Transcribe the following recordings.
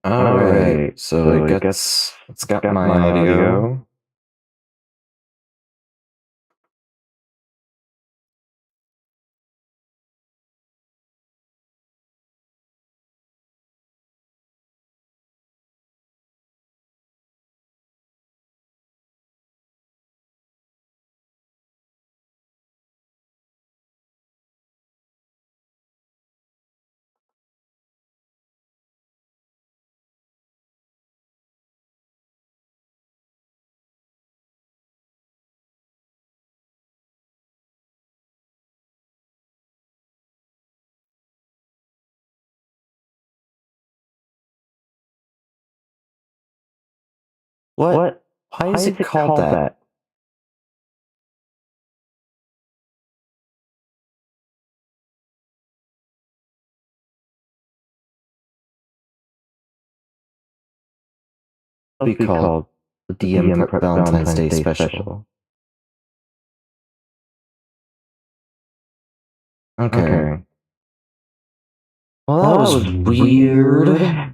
Alright, so I guess it's got my audio. What? Why is it called that? It'll be called the DM Valentine's Day Special. Okay. Well, that was weird.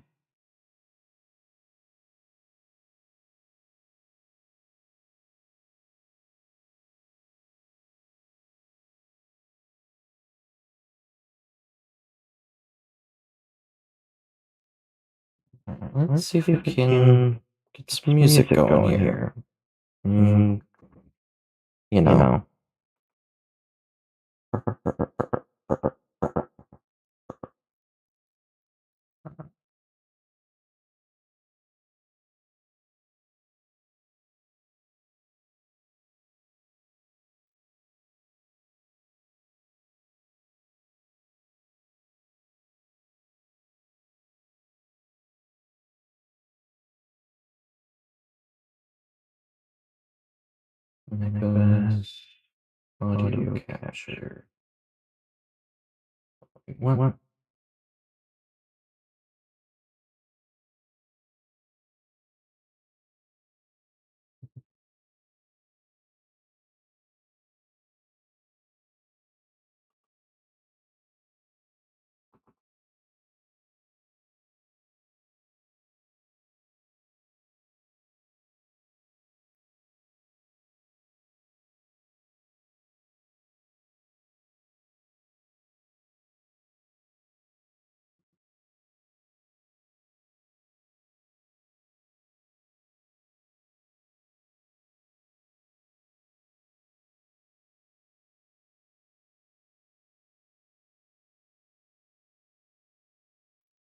Let's see if we can get some music going here. You know. Audio capture. What?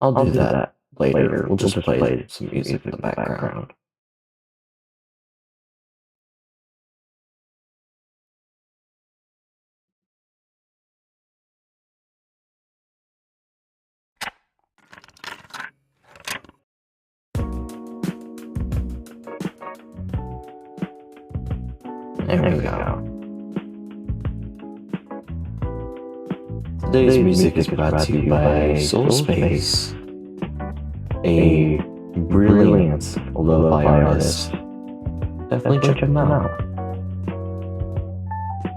I'll do that later. We'll just play some music in the background. There we go. Today's music is brought to you by Soul Space, a brilliant lo-fi artist. Definitely check them out.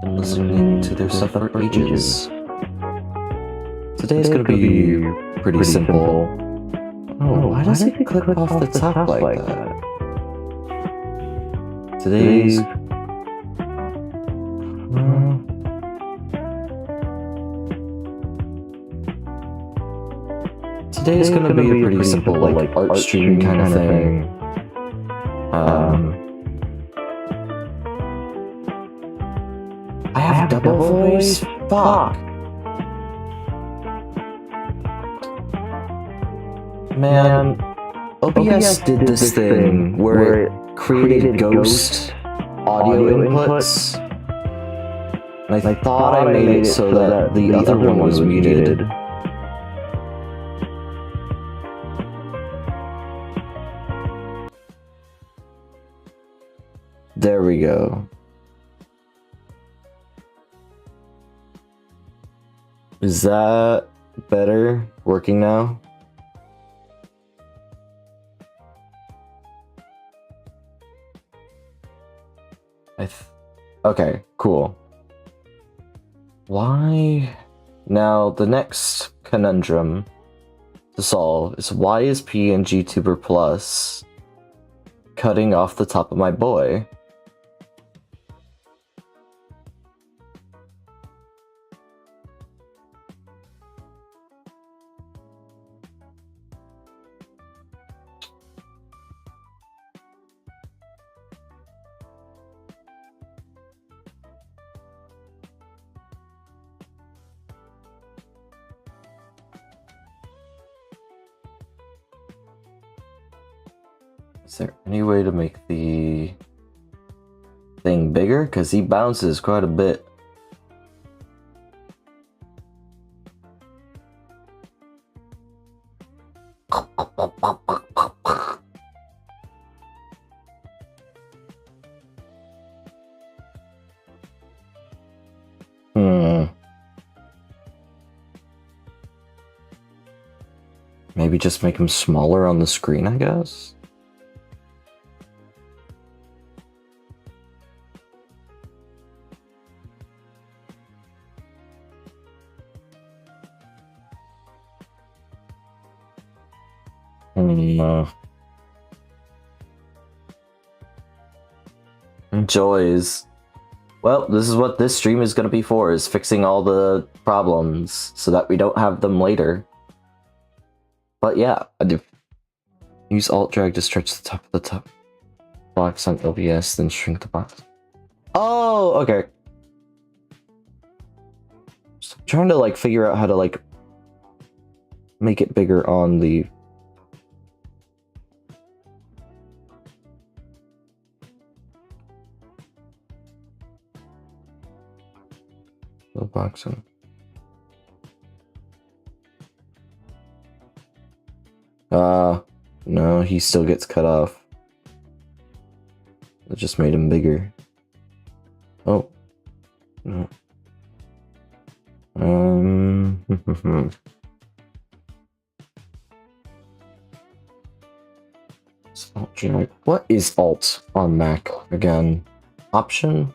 Been listening to their stuff for ages. Today's gonna be pretty simple. Oh, why does it click off the top like that? Today's Today's gonna be a pretty simple, like art stream kind of thing. I have double voice? Fuck! Man, OBS did this thing where it created ghost audio inputs. And I thought I made it so that the other one was muted. There we go. Is that better? Working now? Okay, cool. Why? Now, the next conundrum to solve is why is PNG Tuber Plus cutting off the top of my boy? Is there any way to make the thing bigger? Because he bounces quite a bit. Maybe just make him smaller on the screen, I guess? Joys. Well, this is what this stream is going to be for, is fixing all the problems so that we don't have them later. But yeah, I do. Use Alt Drag to stretch the top of the top box on OBS, then shrink the box. Oh, okay. So I'm trying to like figure out how to like make it bigger on the boxing. No, he still gets cut off. It just made him bigger. Oh. No. What is Alt on Mac again? Option?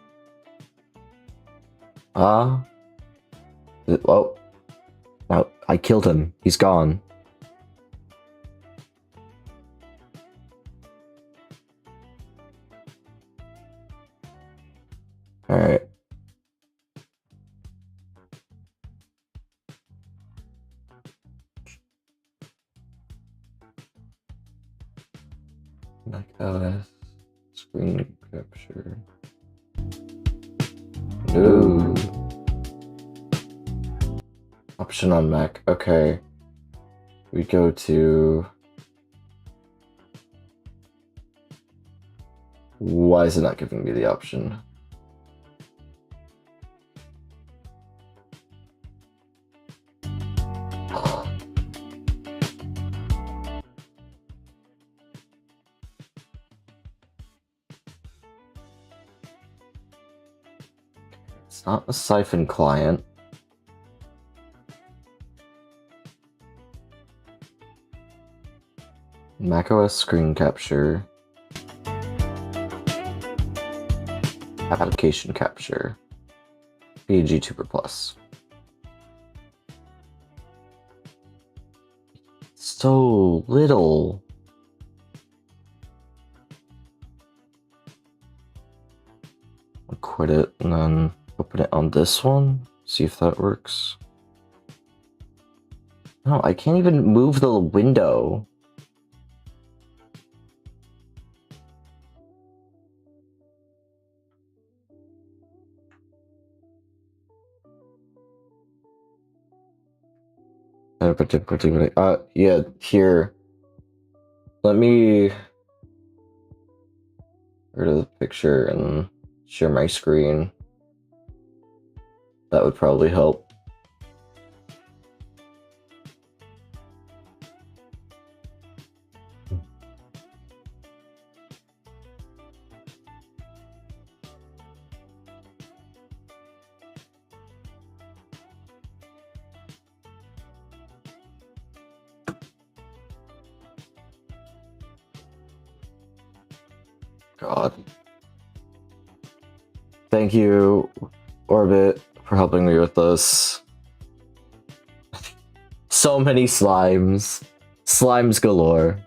Oh. Now, I killed him. He's gone. Alright. Mac OS screen capture. Ooh. Option on Mac. Okay. We go to... Why is it not giving me the option? It's not a Siphon client. macOS screen capture. Application capture. PNG Tuber Plus. So little. I'll quit it and then open it on this one. See if that works. No, I can't even move the window. Yeah, here. Let me get rid of the picture and share my screen. That would probably help. God. Thank you, Orbit, for helping me with this. So so many slimes. Slimes galore.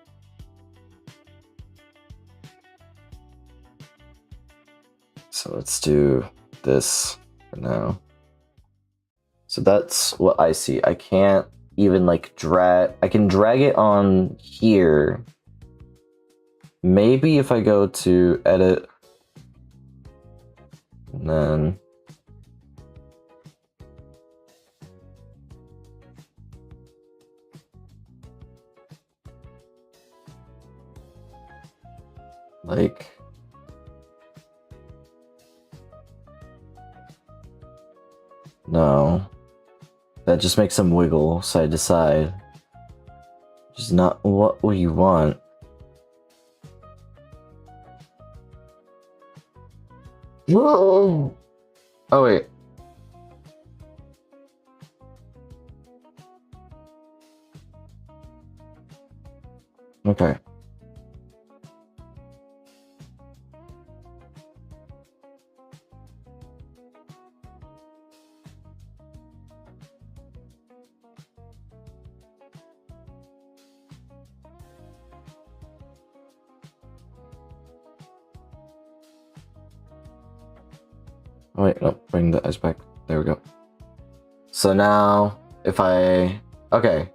So let's do this for now. So that's what I see. I can't even like drag. I can drag it on here. Maybe if I go to edit, and then like no, that just makes them wiggle side to side. Which is not what we want. Whoa! Oh wait. Okay. Oh wait, no, bring the eyes back. There we go. So now, if I... Okay.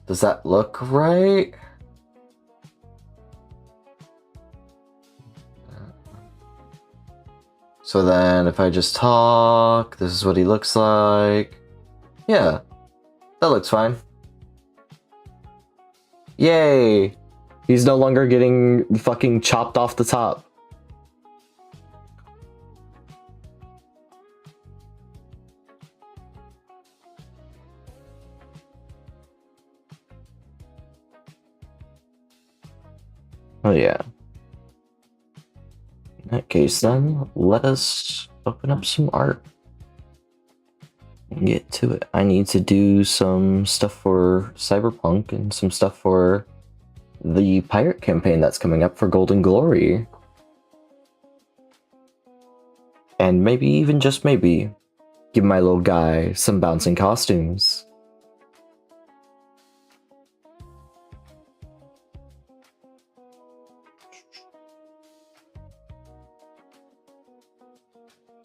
Does that look right? So then, if I just talk, this is what he looks like. Yeah, that looks fine. Yay! He's no longer getting fucking chopped off the top. Oh yeah. In that case then, let us open up some art. And get to it. I need to do some stuff for Cyberpunk and some stuff for the pirate campaign that's coming up for Golden Glory. And maybe even just maybe, give my little guy some bouncing costumes.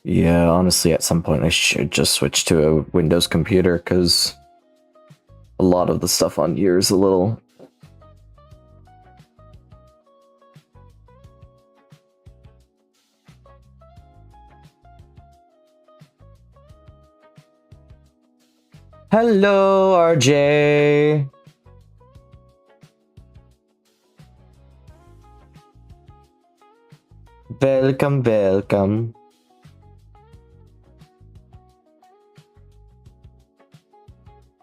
Yeah, honestly, at some point I should just switch to a Windows computer, because a lot of the stuff on here is a little... Hello, RJ! Welcome, welcome.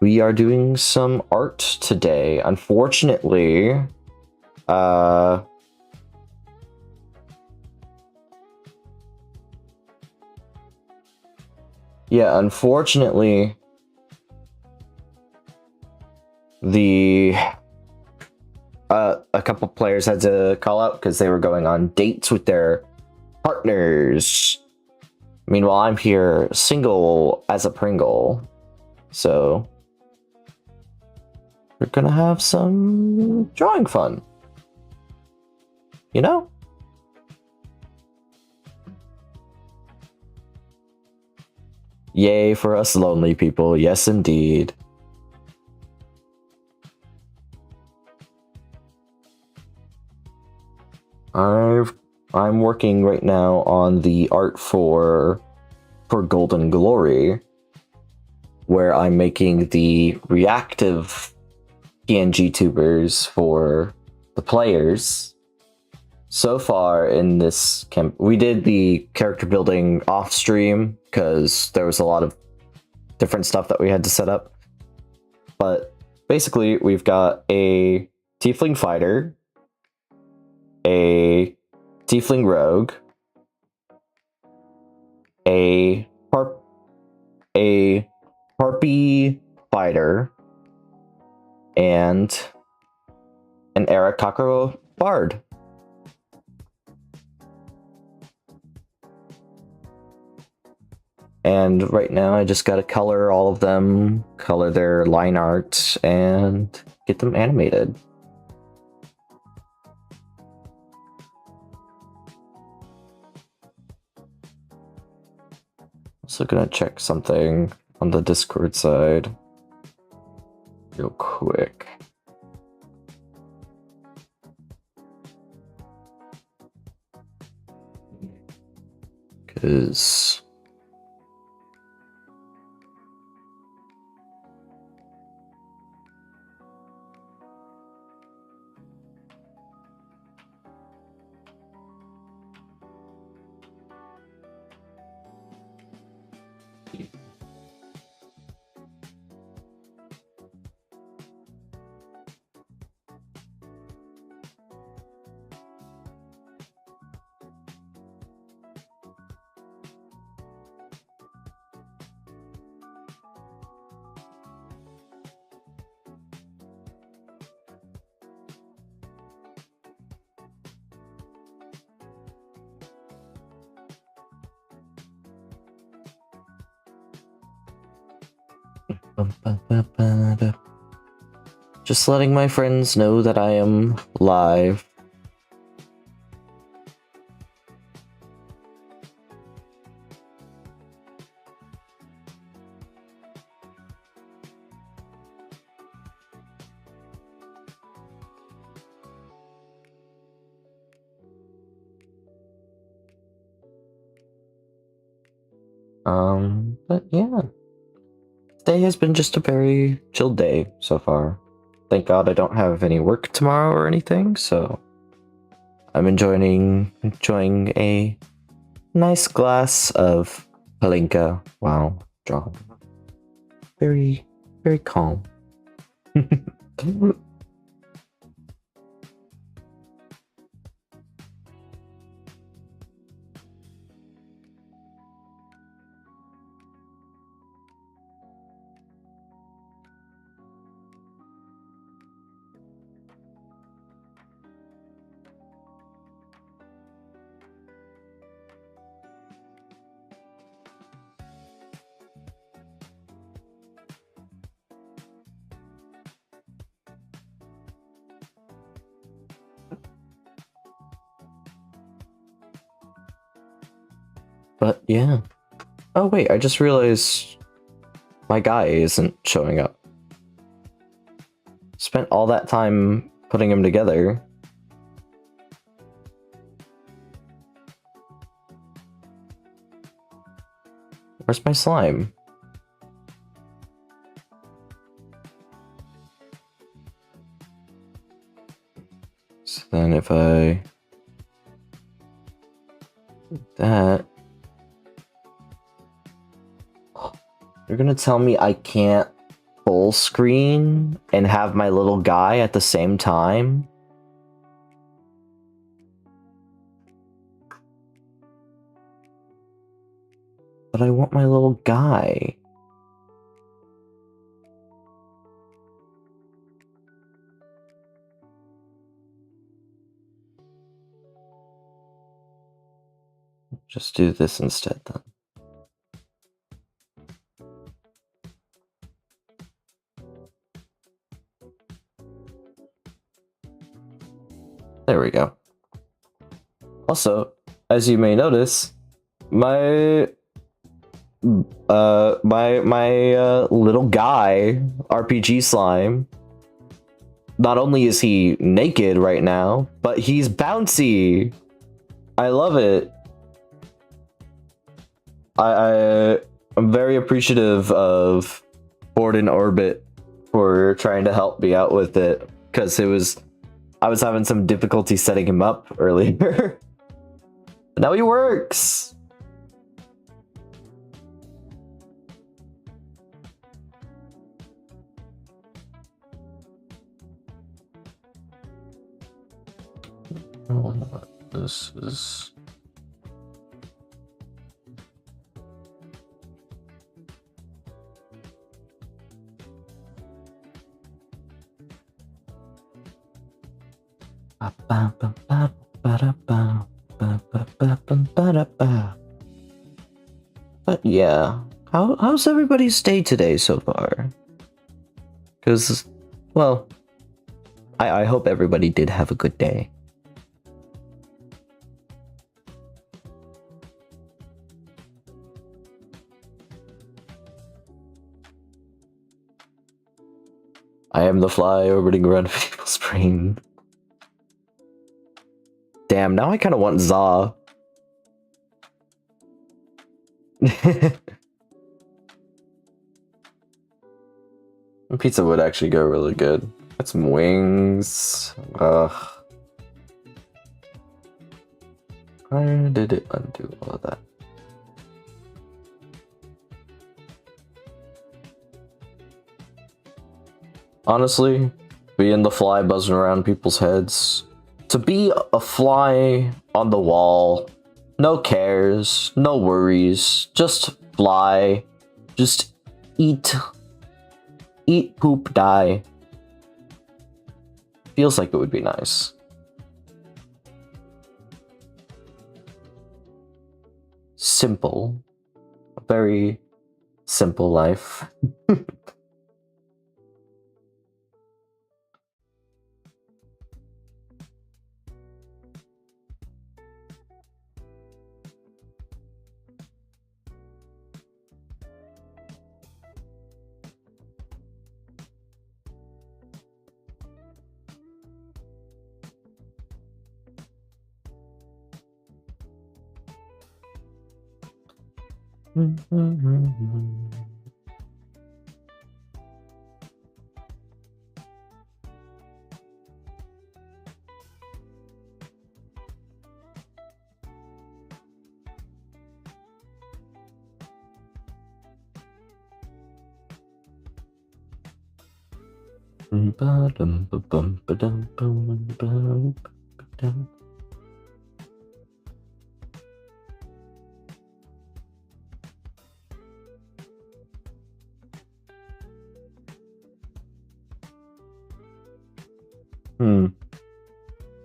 We are doing some art today. Unfortunately, yeah, unfortunately, a couple players had to call out because they were going on dates with their partners. Meanwhile, I'm here single as a Pringle, so we're gonna have some drawing fun, you know? Yay for us lonely people, yes indeed. I'm working right now on the art for Golden Glory, where I'm making the reactive PNG tubers for the players. So far in this camp, we did the character building off stream because there was a lot of different stuff that we had to set up. But basically, we've got a tiefling fighter, a tiefling rogue, a harpy fighter, and an Arakakaro bard. And right now I just gotta color all of them, color their line art, and get them animated. Also gonna check something on the Discord side real quick. Because just letting my friends know that I am live. But yeah. Today has been just a very chill day so far. Thank God I don't have any work tomorrow or anything, so I'm enjoying a nice glass of palinka while drawing. Very, very calm. But yeah. Oh wait, I just realized my guy isn't showing up. Spent all that time putting him together. Where's my slime? So then if I do that, you're gonna tell me I can't full screen and have my little guy at the same time? But I want my little guy. Just do this instead then. There we go. Also, as you may notice, my little guy, RPG slime, not only is he naked right now, but he's bouncy. I love it. I'm very appreciative of Board in Orbit for trying to help me out with it, because I was having some difficulty setting him up earlier. But now he works. This is... But But yeah, how's everybody's day today so far? Because, well, I hope everybody did have a good day. I am the fly orbiting around people's brain. Damn, now I kind of want Za. Pizza would actually go really good. Got some wings. Ugh. Why did it undo all of that? Honestly, being the fly buzzing around people's heads. To be a fly on the wall, no cares, no worries, just fly, just eat, poop, die. Feels like it would be nice. Simple. A very simple life.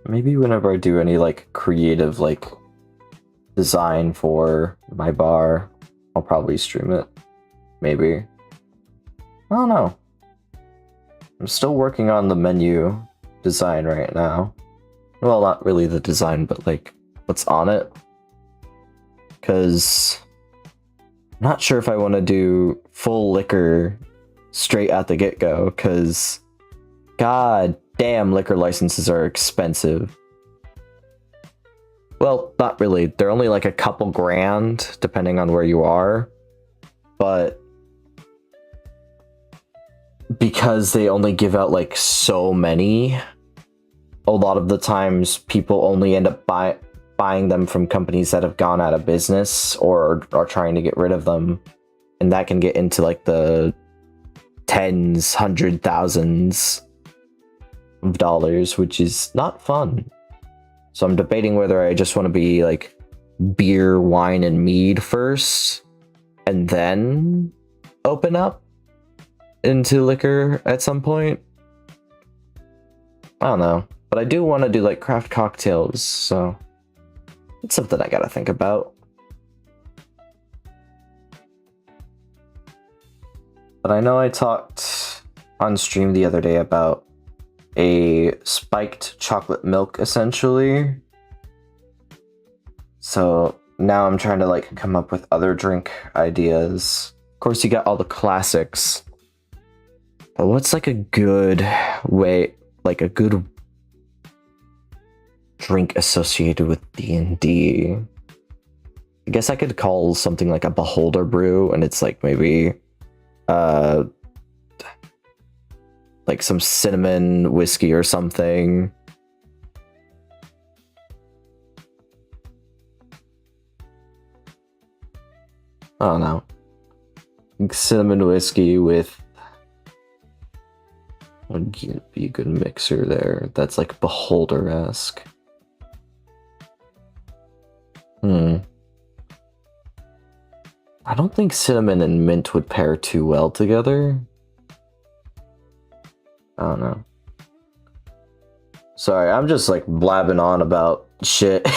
Maybe whenever I do any like creative like design for my bar, I'll probably stream it. Maybe. I don't know. I'm still working on the menu design right now. Well, not really the design, but like what's on it. Because I'm not sure if I want to do full liquor straight at the get-go, because god damn, liquor licenses are expensive. Well, not really. They're only like a couple grand, depending on where you are. But because they only give out like so many, a lot of the times people only end up buying them from companies that have gone out of business or are trying to get rid of them. And that can get into like the tens, hundred thousands of dollars, which is not fun. So I'm debating whether I just want to be like beer, wine, and mead first, and then open up into liquor at some point. I don't know, but I do want to do like craft cocktails, so it's something I gotta think about. But I know I talked on stream the other day about a spiked chocolate milk, essentially. So now I'm trying to like come up with other drink ideas. Of course, you got all the classics. But what's like a good way, like a good drink associated with D&D? I guess I could call something like a beholder brew, and it's like maybe like some cinnamon whiskey or something. I don't know. Cinnamon whiskey with would be a good mixer there. That's like beholder-esque. I don't think cinnamon and mint would pair too well together. I don't know. Sorry, I'm just like blabbing on about shit.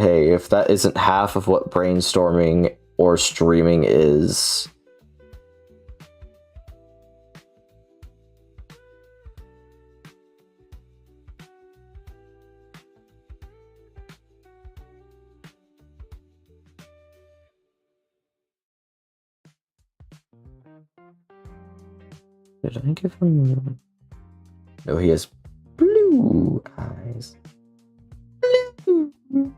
hey, if that isn't half of what brainstorming or streaming is... Did I give him... No, he has blue eyes. Blue.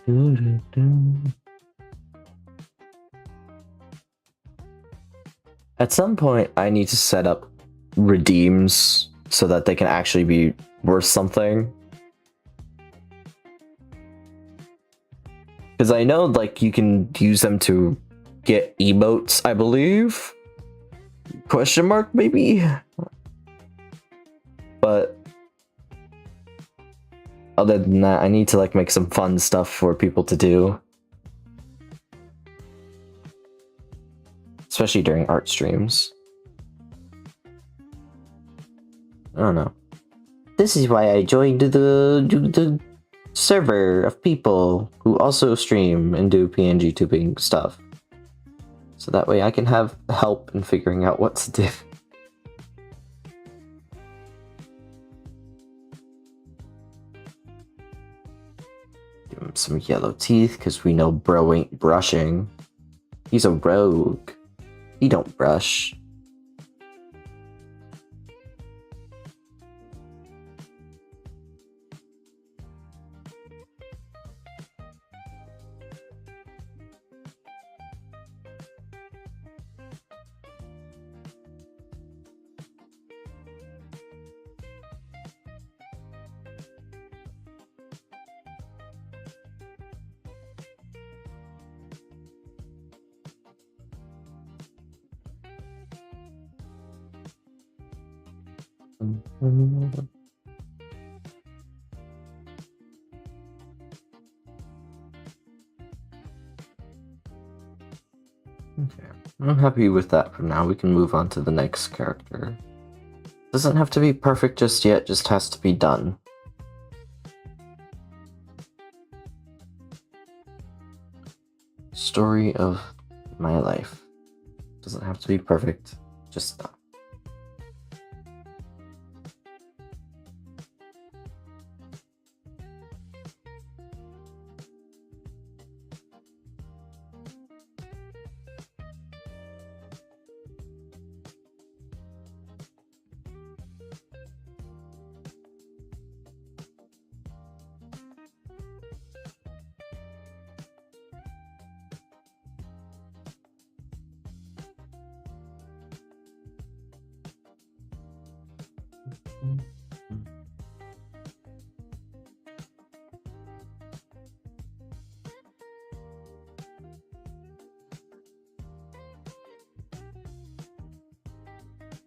Blue. At some point, I need to set up redeems so that they can actually be worth something. Because I know, like, you can use them to get emotes, I believe? Question mark, maybe? But other than that, I need to, like, make some fun stuff for people to do. Especially during art streams. I don't know. This is why I joined the server of people who also stream and do PNG tubing stuff. So that way I can have help in figuring out what to do. Give him some yellow teeth, because we know bro ain't brushing. He's a rogue. He don't brush. Okay, I'm happy with that for now. We can move on to the next character. Doesn't have to be perfect just yet, just has to be done. Story of my life. Doesn't have to be perfect, just done.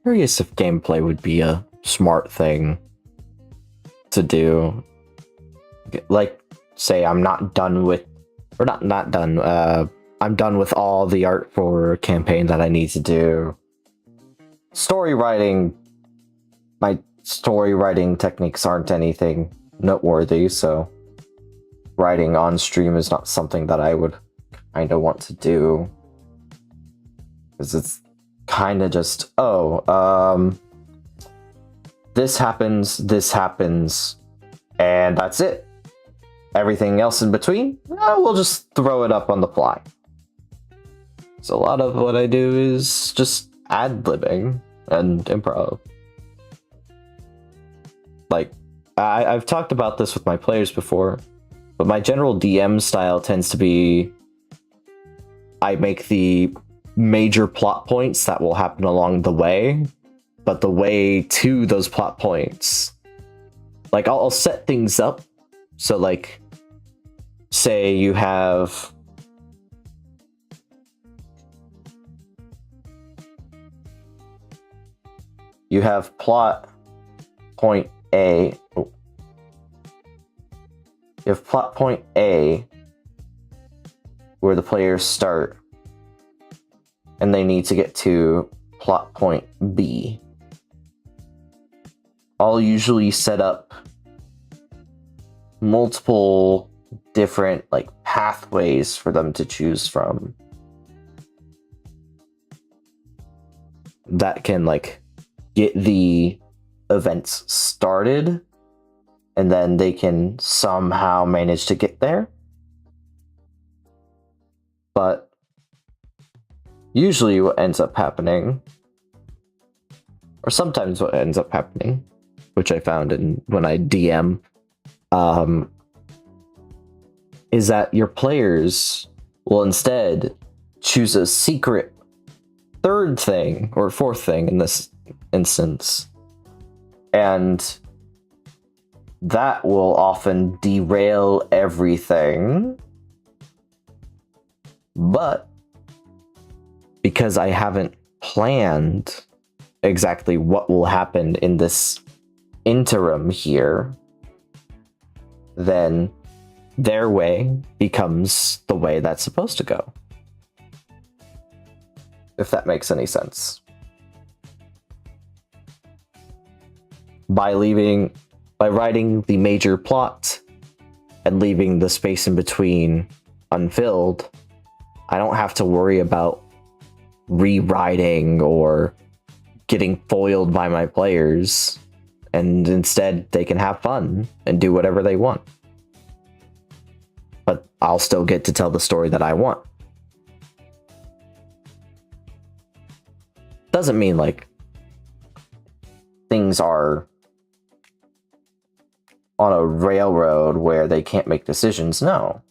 Curious if gameplay would be a smart thing to do. Like, say I'm not done with, or not done, I'm done with all the art for campaign that I need to do. Story writing, my story writing techniques aren't anything noteworthy, so writing on stream is not something that I would kind of want to do. Because it's kind of just, this happens, and that's it. Everything else in between, we'll just throw it up on the fly. So a lot of what I do is just ad-libbing and improv. Like, I've talked about this with my players before, but my general DM style tends to be, I make the major plot points that will happen along the way, but the way to those plot points, like I'll set things up. So like, say you have you have plot point A. Oh. You have plot point A where the players start, and they need to get to plot point B. I'll usually set up multiple different like pathways for them to choose from that can like get the events started, and then they can somehow manage to get there. But usually what ends up happening, or sometimes what ends up happening, which I found when I DM, is that your players will instead choose a secret third thing, or fourth thing in this instance, and that will often derail everything. But because I haven't planned exactly what will happen in this interim here, then their way becomes the way that's supposed to go. If that makes any sense. By writing the major plot and leaving the space in between unfilled, I don't have to worry about rewriting or getting foiled by my players, and instead they can have fun and do whatever they want. But I'll still get to tell the story that I want. Doesn't mean like things are on a railroad where they can't make decisions. No.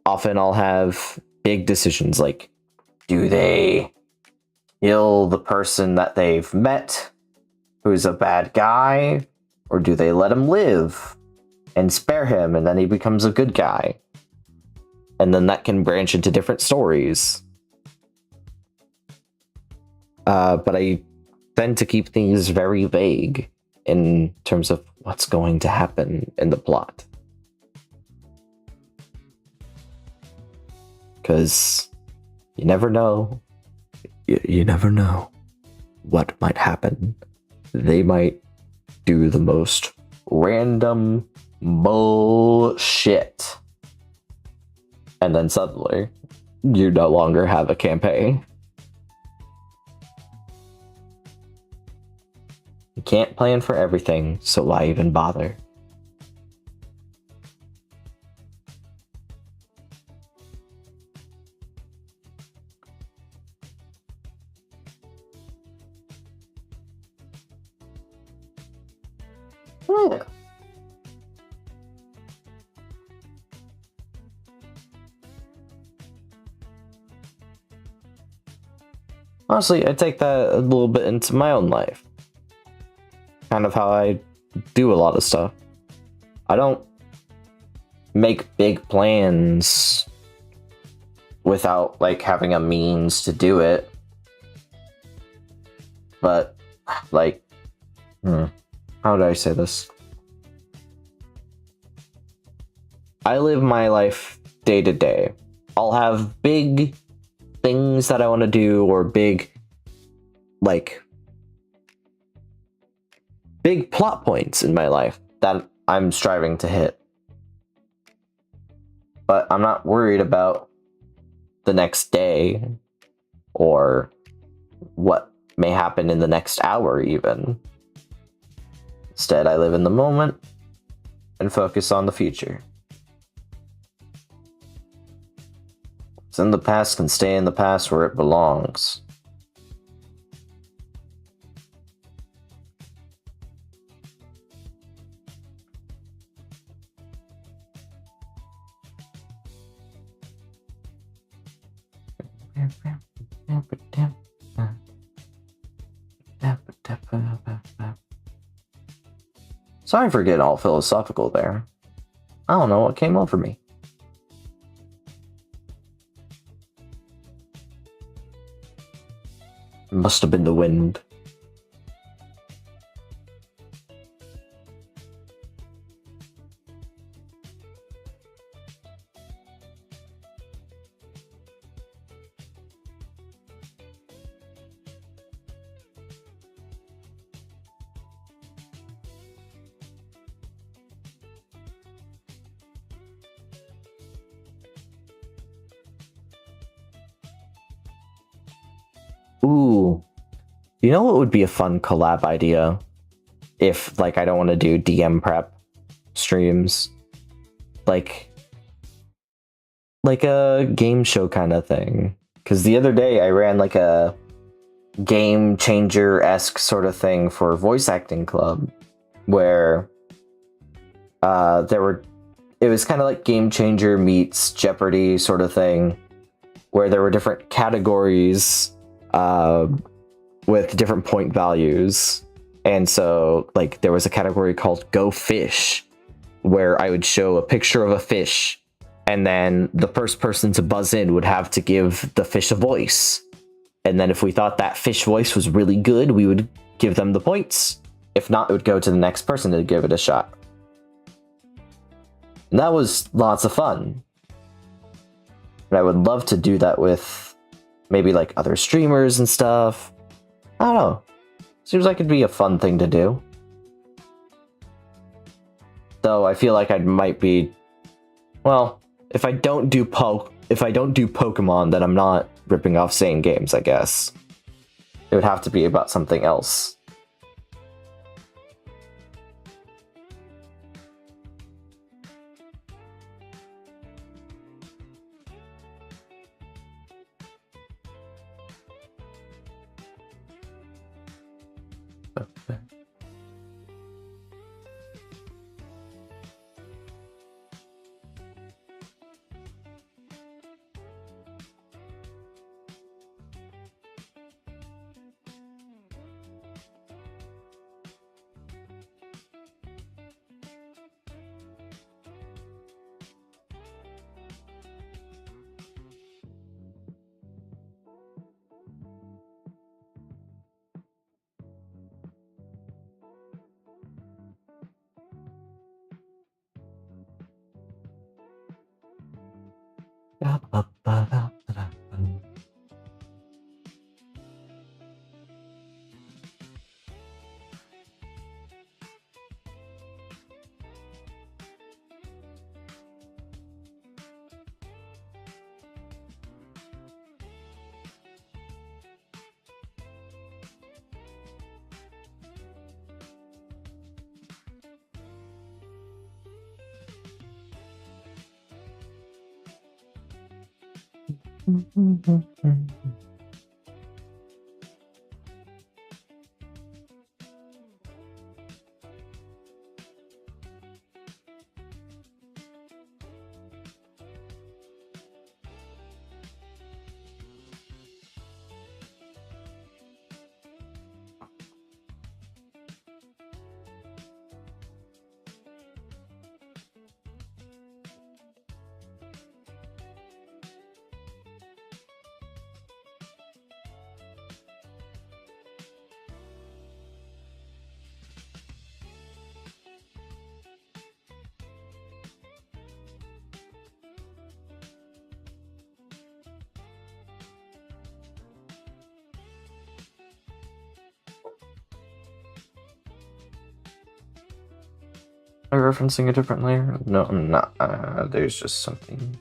Often I'll have big decisions like, do they kill the person that they've met who's a bad guy, or do they let him live and spare him and then he becomes a good guy? And then that can branch into different stories. But I tend to keep things very vague in terms of what's going to happen in the plot. Because you never know. You never know what might happen. They might do the most random bullshit. And then suddenly, you no longer have a campaign. You can't plan for everything, so why even bother? Yeah. Honestly, I take that a little bit into my own life. Kind of how I do a lot of stuff. I don't make big plans without like having a means to do it. But like, how do I say this? I live my life day to day. I'll have big things that I want to do, or big plot points in my life that I'm striving to hit. But I'm not worried about the next day or what may happen in the next hour even. Instead, I live in the moment and focus on the future. What's in the past can stay in the past where it belongs. Sorry for getting all philosophical there. I don't know what came over me. must have been the wind. Ooh. You know what would be a fun collab idea? If, like, I don't want to do DM prep streams. Like a game show kind of thing. Because the other day I ran like a game changer-esque sort of thing for Voice Acting Club. Where it was kind of like Game Changer meets Jeopardy sort of thing. Where there were different categories with different point values. And so, like, there was a category called Go Fish, where I would show a picture of a fish, and then the first person to buzz in would have to give the fish a voice. And then if we thought that fish voice was really good, we would give them the points. If not, it would go to the next person to give it a shot. And that was lots of fun. And I would love to do that with maybe like other streamers and stuff. I don't know. Seems like it'd be a fun thing to do. Though I feel like I might be, well, if I don't do Pokemon, then I'm not ripping off Sane Games, I guess. It would have to be about something else. Am I referencing a different layer? No, I'm not. There's just something.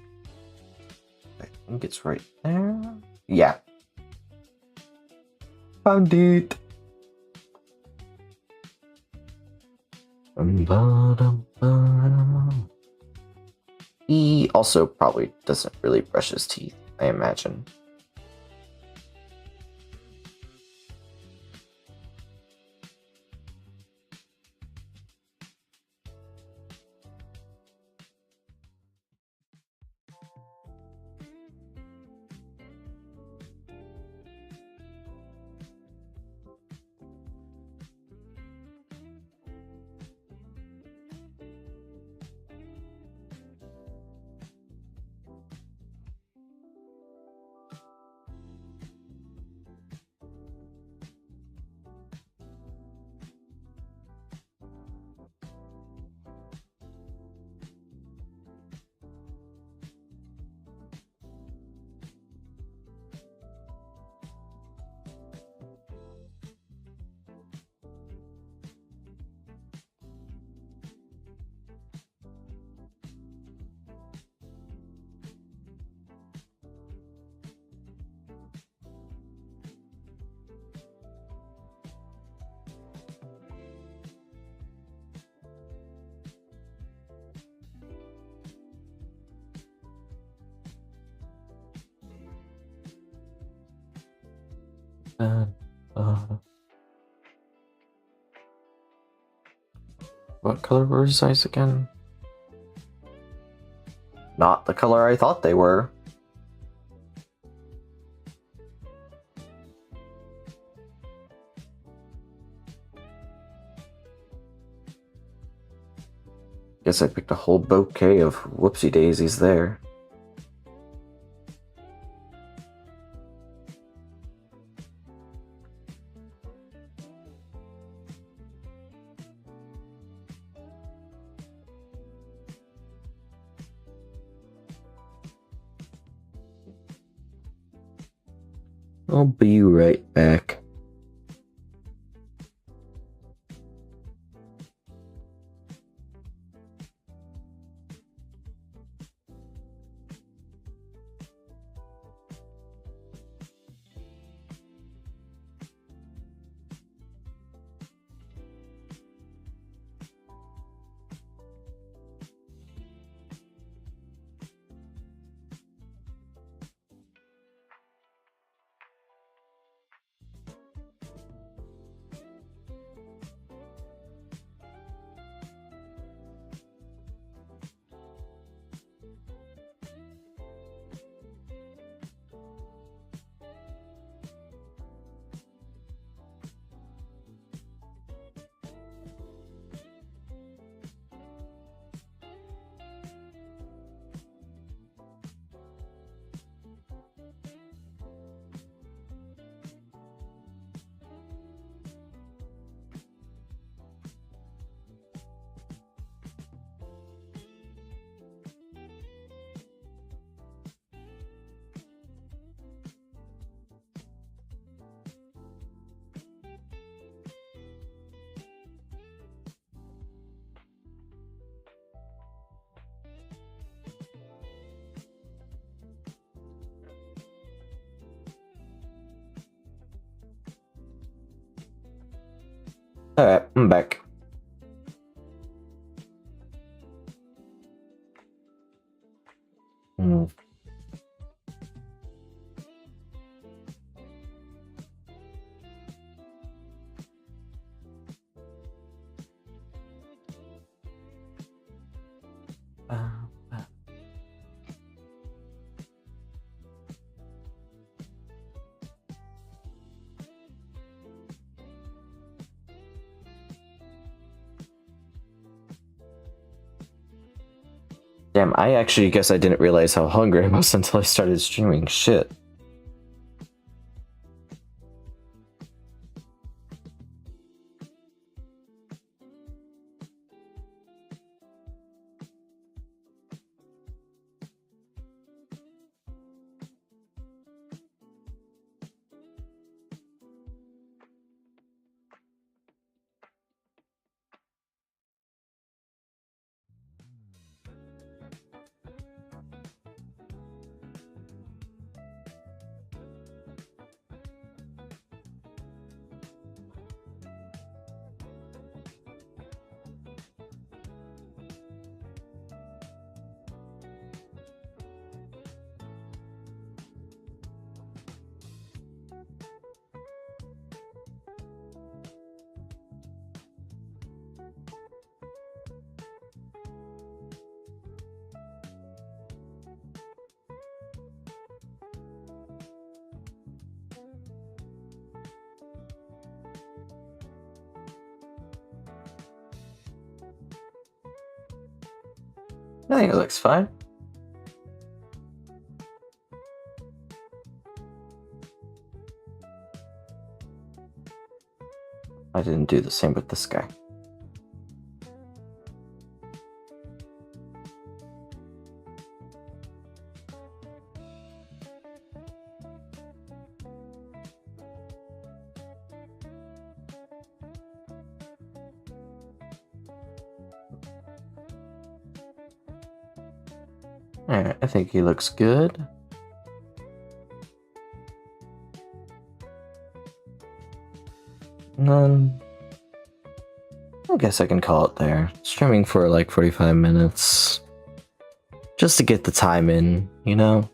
I think it's right there. Yeah. Found it. He also probably doesn't really brush his teeth, I imagine. What color were his eyes again? Not the color I thought they were. Guess I picked a whole bouquet of whoopsie daisies there. I'll be right back. Alright, I'm back. Hmm. Damn, I actually guess I didn't realize how hungry I was until I started streaming. Shit. I think it looks fine. I didn't do the same with this guy. Alright, I think he looks good. And then I guess I can call it there. Streaming for like 45 minutes. Just to get the time in, you know?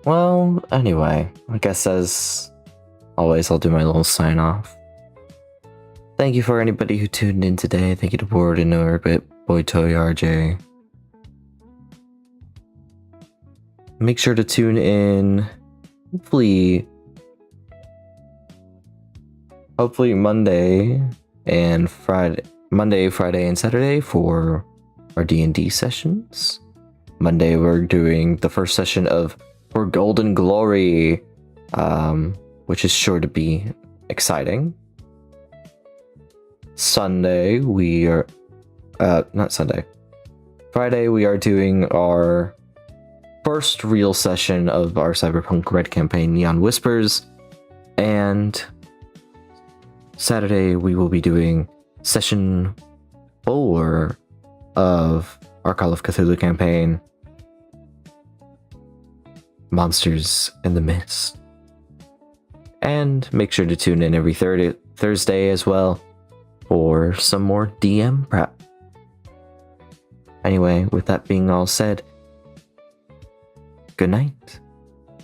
Well, anyway, I guess as always, I'll do my little sign off. Thank you for anybody who tuned in today. Thank you to Board and Orbit, Boy Toy RJ. Make sure to tune in, hopefully Monday, Friday, and Saturday for our D&D sessions. Monday, we're doing the first session for Golden Glory, which is sure to be exciting. Friday, we are doing our first real session of our Cyberpunk Red campaign, Neon Whispers, and Saturday we will be doing session 4 of our Call of Cthulhu campaign, Monsters in the Mist. And make sure to tune in every Thursday as well for some more DM prep. Anyway, with that being all said, good night.